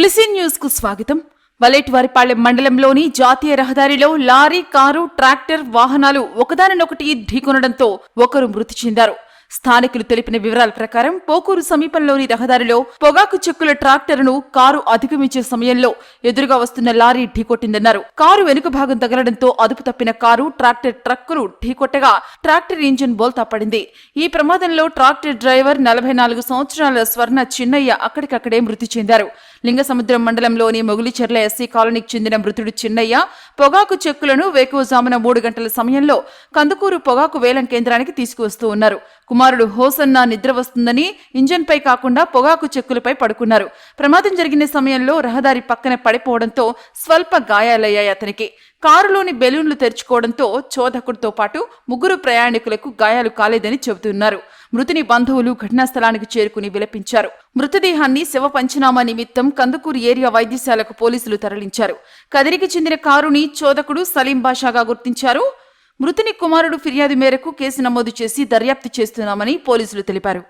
తులసి news కు స్వాగతం. వలేటివారిపాళెం మండలంలోని జాతీయ రహదారిలో లారీ, కారు, ట్రాక్టర్ వాహనాలు ఒకదానినొకటి ఢీకొనడంతో ఒకరు మృతి చెందారు. స్థానికులు తెలిపిన వివరాల ప్రకారం పోకూరు సమీపంలోని రహదారిలో పొగాకు చెక్కుల ట్రాక్టర్ను కారు అధిగమించే సమయంలో ఎదురుగా వస్తున్న లారీ ఢీకొట్టిందన్నారు. కారు వెనుక భాగం తగలడంతో అదుపు తప్పిన కారు ట్రాక్టర్ ట్రక్కులు ఢీకొట్టగా ట్రాక్టర్ ఇంజిన్ బోల్తా పడింది. ఈ ప్రమాదంలో ట్రాక్టర్ డ్రైవర్ 44 సంవత్సరాల స్వర్ణ చిన్నయ్య అక్కడికక్కడే మృతి చెందారు. లింగసముద్రం మండలంలోని మొగులిచెర్ల ఎస్సీ కాలనీకి చెందిన మృతుడు చిన్నయ్య పొగాకు చెక్కులను వేకువజామున 3 గంటల సమయంలో కందుకూరు పొగాకు వేలం కేంద్రానికి తీసుకువస్తూ ఉన్నారు. కుమారుడు హోసన్న నిద్ర వస్తుందని ఇంజన్పై కాకుండా పొగాకు చెక్కులపై పడుకున్నారు. ప్రమాదం జరిగిన సమయంలో రహదారి పక్కన పడిపోవడంతో స్వల్ప గాయాలయ్యాయి అతనికి. కారులోని బెలూన్లు తెరుచుకోవడంతో చోదకుడితో పాటు 3 ప్రయాణికులకు గాయాలు కాలేదని చెబుతున్నారు. మృతుని బంధువులు ఘటనా స్థలానికి చేరుకుని విలపించారు. మృతదేహాన్ని శవ పంచనామా నిమిత్తం కందుకూరు ఏరియా వైద్యశాలకు పోలీసులు తరలించారు. కదిరికి చెందిన కారుని చోదకుడు సలీం బాషాగా గుర్తించారు. మృతుని కుమారుడు ఫిర్యాదు మేరకు కేసు నమోదు చేసి దర్యాప్తు చేస్తున్నామని పోలీసులు తెలిపారు.